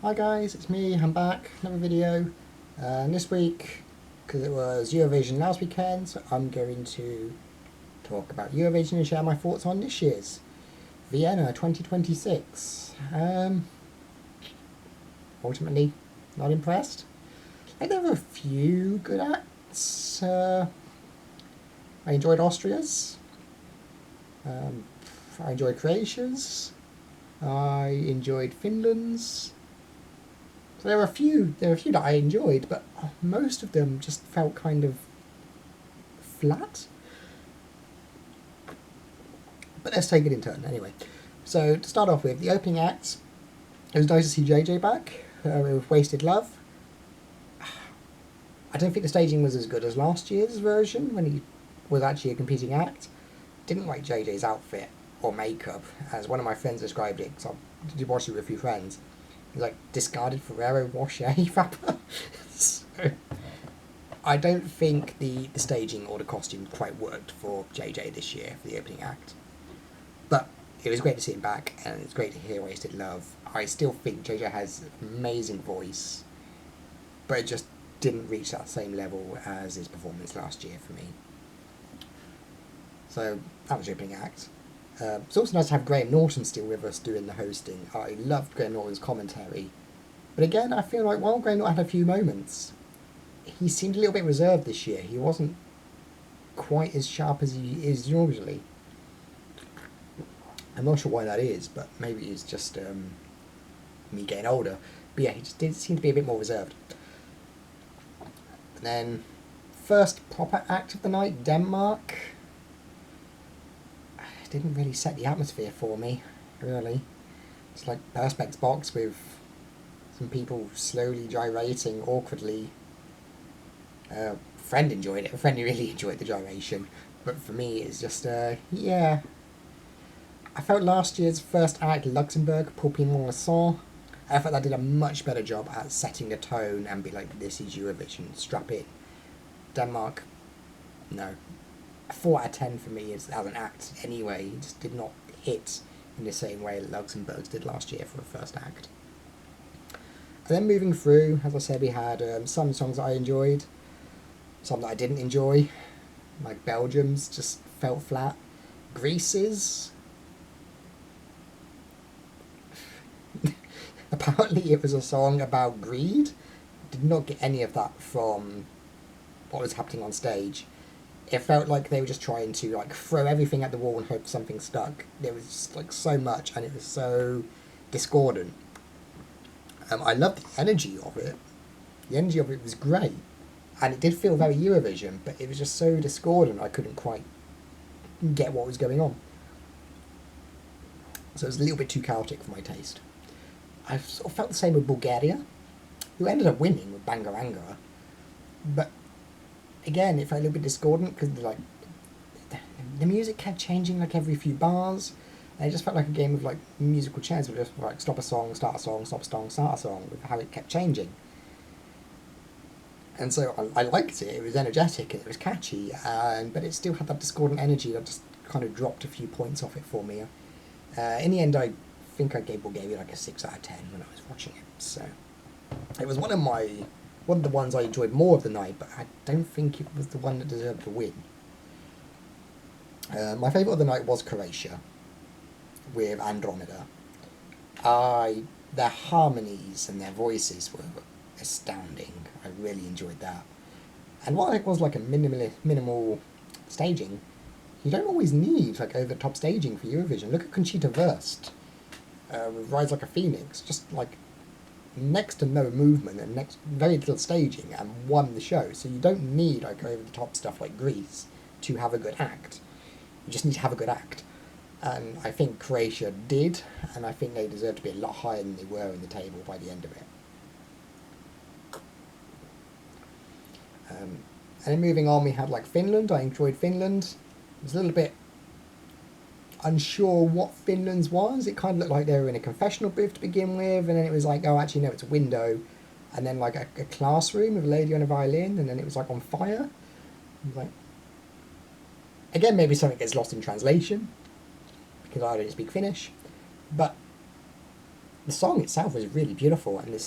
Hi guys, it's me, I'm back, another video. And this week, because it was Eurovision last weekend, so I'm going to talk about Eurovision and share my thoughts on this year's Vienna 2026. Ultimately, not impressed. Like, there were a few good acts. I enjoyed Austria's. I enjoyed Croatia's. I enjoyed Finland's. So there were a few that I enjoyed, but most of them just felt kind of flat. But let's take it in turn anyway. So to start off with, the opening act, it was nice to see JJ back with Wasted Love. I don't think the staging was as good as last year's version when he was actually a competing act. Didn't like JJ's outfit or makeup, as one of my friends described it, because I did watch it with a few friends. It was like discarded Ferrero Rocher wrapper. So, I don't think the staging or the costume quite worked for JJ this year for the opening act. But it was great to see him back, and it's great to hear Wasted Love. I still think JJ has an amazing voice, but it just didn't reach that same level as his performance last year for me. So that was the opening act. It's also nice to have Graham Norton still with us doing the hosting. I loved Graham Norton's commentary. But again, I feel like while Graham Norton had a few moments, he seemed a little bit reserved this year. He wasn't quite as sharp as he is usually. I'm not sure why that is, but maybe it's just me getting older. But yeah, he just did seem to be a bit more reserved. And then, first proper act of the night, Denmark. Didn't really set the atmosphere for me, really. It's like perspex box with some people slowly gyrating awkwardly. Friend enjoyed it. A friend really enjoyed the gyration, but for me it's just yeah. I felt last year's first act, Luxembourg, Pour Piment Sang, I felt that did a much better job at setting the tone and be like, this is Eurovision, strap in. Denmark, no. 4 out of 10 for me as an act anyway. It just did not hit in the same way Luxembourg's did last year for a first act. And then moving through, as I said, we had some songs that I enjoyed, some that I didn't enjoy, like Belgium's just felt flat. Greece's, apparently it was a song about greed. Did not get any of that from what was happening on stage. It felt like they were just trying to like throw everything at the wall and hope something stuck. There was just like so much, and it was so discordant. I loved the energy of it. The energy of it was great, and it did feel very Eurovision, but it was just so discordant I couldn't quite get what was going on. So it was a little bit too chaotic for my taste. I sort of felt the same with Bulgaria, who ended up winning with Bangaranga, but again, it felt a little bit discordant because like the music kept changing like every few bars, and it just felt like a game of like musical chairs, where just like stop a song, start a song, stop a song, start a song, with how it kept changing. And so I liked it. It was energetic and it was catchy, but it still had that discordant energy that just kind of dropped a few points off it for me. In the end, I think I gave Bulgaria like a 6 out of 10 when I was watching it. So it was one of the ones I enjoyed more of the night, but I don't think it was the one that deserved to win. My favourite of the night was Croatia, with Andromeda. Their harmonies and their voices were astounding. I really enjoyed that. And while it was like a minimal staging, you don't always need like over-the-top staging for Eurovision. Look at Conchita Wurst with Rise Like a Phoenix, just like next to no movement and very little staging, and won the show. So you don't need like over the top stuff like Greece to have a good act. You just need to have a good act, and I think Croatia did, and I think they deserve to be a lot higher than they were in the table by the end of it. And then moving on, we had like Finland. I enjoyed Finland. I was a little bit unsure what Finland's was. It kind of looked like they were in a confessional booth to begin with, and then it was like, oh, actually no, it's a window, and then like a classroom with a lady on a violin, and then it was like on fire. Like, again, maybe something gets lost in translation because I don't speak Finnish, but the song itself was really beautiful, and the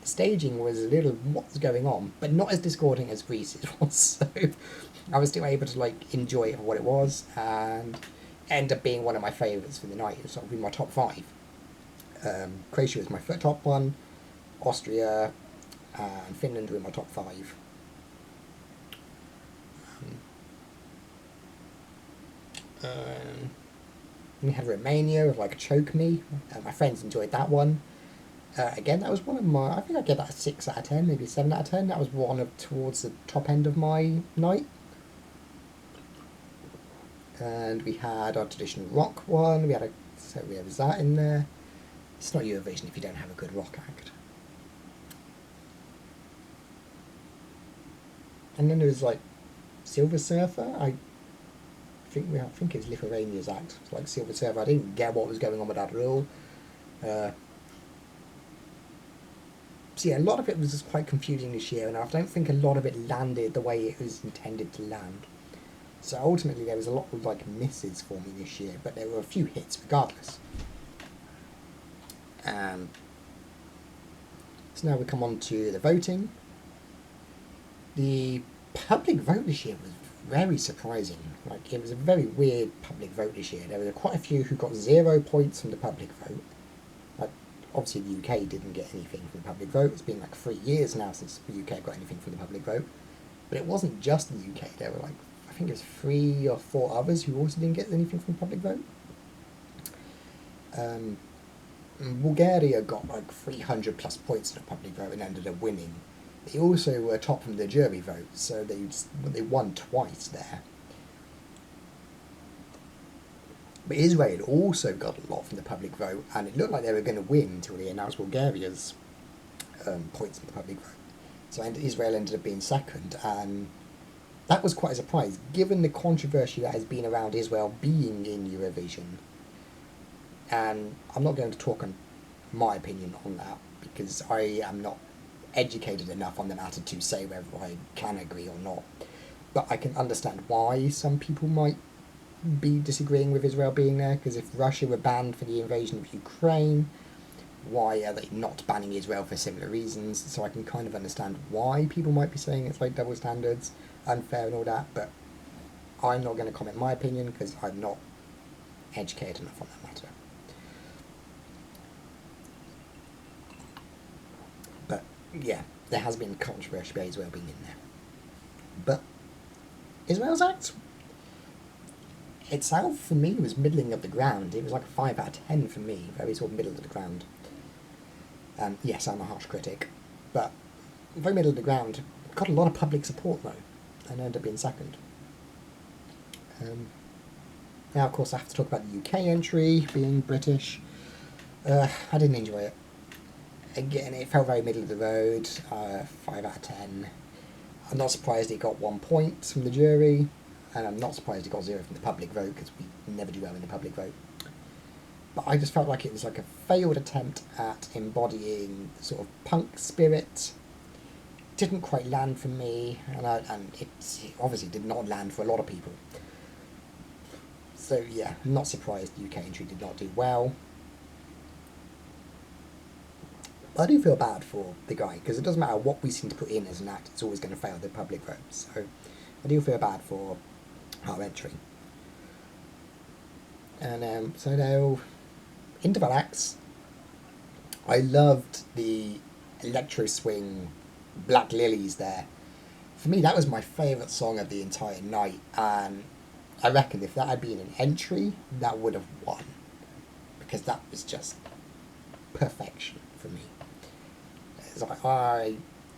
staging was a little what's going on, but not as discordant as Greece's was. So I was still able to like enjoy it for what it was, and end up being one of my favourites for the night. It was sort of in my top five. Croatia was my top one, Austria and Finland were in my top five. We had Romania with like a Choke Me. My friends enjoyed that one. Again, that was one of my. I think I get that a 6 out of 10, maybe 7 out of 10. That was one of towards the top end of my night. And we had our traditional rock one. We had that in there. It's not Eurovision if you don't have a good rock act. And then there was like Silver Surfer. I think it was Lithuania's act. It's like Silver Surfer. I didn't get what was going on with that at all. So yeah, a lot of it was just quite confusing this year, and I don't think a lot of it landed the way it was intended to land. So ultimately there was a lot of like misses for me this year, but there were a few hits regardless. So now we come on to the voting. The public vote this year was very surprising. Like, it was a very weird public vote this year. There were quite a few who got 0 points from the public vote. Like, obviously the UK didn't get anything from the public vote. It's been like 3 years now since the UK got anything from the public vote. But it wasn't just the UK. There were like, I think it was 3 or 4 others who also didn't get anything from the public vote. Bulgaria got like 300 plus points in the public vote and ended up winning. They also were top from the jury vote, so they won twice there. But Israel also got a lot from the public vote, and it looked like they were going to win until they announced Bulgaria's points in the public vote. So Israel ended up being second, and that was quite a surprise, given the controversy that has been around Israel being in Eurovision. And I'm not going to talk on my opinion on that, because I am not educated enough on the matter to say whether I can agree or not. But I can understand why some people might be disagreeing with Israel being there, because if Russia were banned for the invasion of Ukraine, why are they not banning Israel for similar reasons? So I can kind of understand why people might be saying it's like double standards, unfair and all that, but I'm not going to comment my opinion because I'm not educated enough on that matter. But yeah, there has been controversy about Israel being in there. But Israel's act itself, for me, was middling of the ground. It was like a 5 out of 10 for me, very sort of middle of the ground. Yes, I'm a harsh critic, but very middle of the ground. Got a lot of public support though, and ended up being second. Now, of course, I have to talk about the UK entry, being British. I didn't enjoy it. Again, it felt very middle of the road, 5 out of 10. I'm not surprised it got 1 point from the jury, and I'm not surprised it got 0 from the public vote, because we never do well in the public vote. But I just felt like it was like a failed attempt at embodying the sort of punk spirit. Didn't quite land for me, and it obviously did not land for a lot of people. So yeah, I'm not surprised the UK entry did not do well. But I do feel bad for the guy, because it doesn't matter what we seem to put in as an act, it's always going to fail the public vote. So I do feel bad for our entry. And so now, interval acts. I loved the electro swing Black Lilies there. For me, that was my favourite song of the entire night, and I reckon if that had been an entry, that would have won, because that was just perfection for me.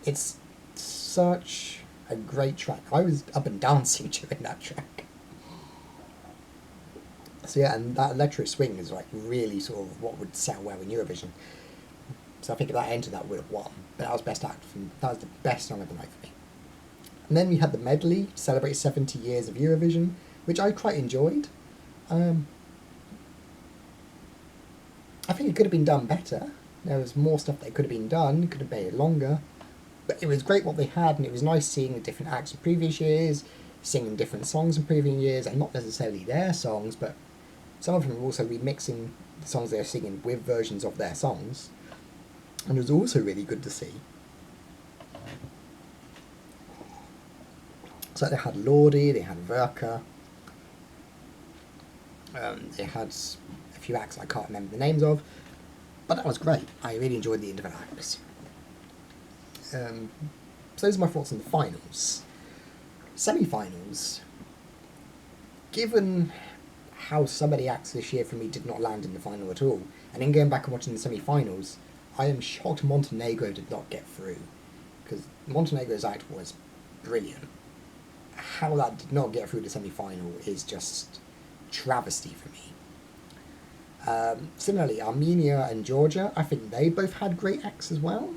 It's such a great track. I was up and dancing during that track. So yeah, and that electric swing is like really sort of what would sell well in Eurovision. So I think if that entered, that would have won. But that was best act. That was the best song of the night for me. And then we had the medley to celebrate 70 years of Eurovision, which I quite enjoyed. I think it could have been done better. There was more stuff that could have been done. It could have made it longer. But it was great what they had, and it was nice seeing the different acts of previous years, singing different songs in previous years, and not necessarily their songs, but some of them were also remixing the songs they were singing with versions of their songs. And it was also really good to see. So they had Lordi, they had Verka, they had a few acts I can't remember the names of, but that was great. I really enjoyed the individual acts. So those are my thoughts on the finals. Semi-finals. Given how some of the acts this year for me did not land in the final at all, and then going back and watching the semi-finals, I am shocked Montenegro did not get through, because Montenegro's act was brilliant. How that did not get through the semi-final is just travesty for me. Similarly, Armenia and Georgia, I think they both had great acts as well.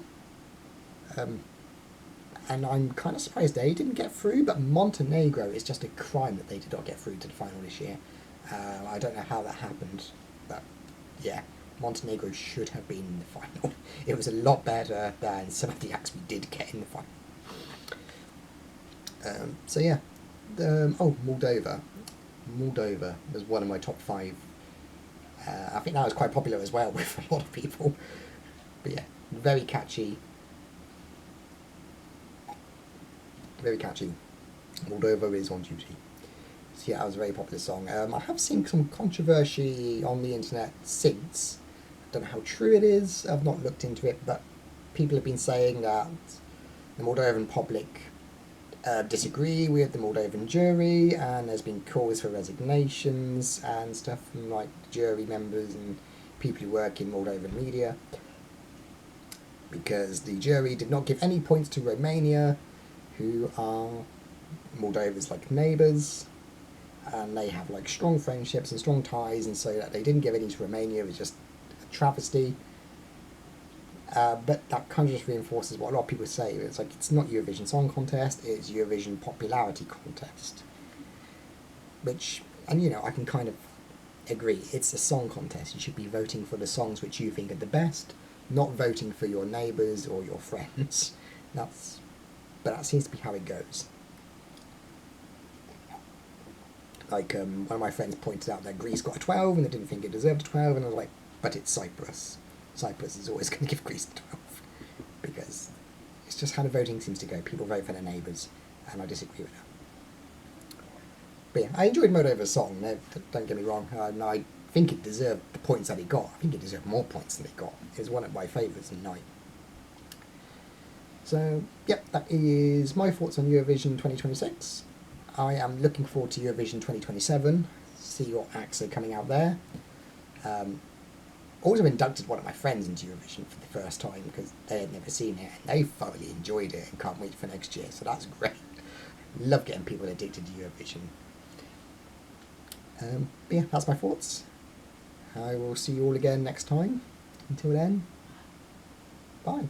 And I'm kind of surprised they didn't get through, but Montenegro is just a crime that they did not get through to the final this year. I don't know how that happened, but yeah, Montenegro should have been in the final. It was a lot better than some of the acts we did get in the final. So yeah, Moldova. Moldova was one of my top 5. I think that was quite popular as well with a lot of people. But yeah, very catchy. Very catchy. Moldova is on duty. So yeah, that was a very popular song. I have seen some controversy on the internet since. I don't know how true it is. I've not looked into it, but people have been saying that the Moldovan public disagree with the Moldovan jury, and there's been calls for resignations and stuff from like jury members and people who work in Moldovan media, because the jury did not give any points to Romania, who are Moldova's like neighbours, and they have like strong friendships and strong ties, and so that they didn't give any to Romania was just a travesty. But that kind of just reinforces what a lot of people say. It's like, it's not Eurovision Song Contest, it's Eurovision Popularity Contest. Which, and you know, I can kind of agree, it's a song contest. You should be voting for the songs which you think are the best, not voting for your neighbours or your friends. But that seems to be how it goes. Like, one of my friends pointed out that Greece got a 12 and they didn't think it deserved a 12, and I was like, but it's Cyprus. Cyprus is always going to give Greece a 12, because it's just how the voting seems to go. People vote for their neighbours, and I disagree with that. But yeah, I enjoyed Moldova's song, don't get me wrong. I think it deserved the points that it got. I think it deserved more points than it got. It was one of my favourites in the night. So, yep, that is my thoughts on Eurovision 2026. I am looking forward to Eurovision 2027, see what acts are coming out there. Also inducted one of my friends into Eurovision for the first time, because they had never seen it, and they thoroughly enjoyed it and can't wait for next year, so that's great. Love getting people addicted to Eurovision. But yeah, that's my thoughts. I will see you all again next time. Until then, bye.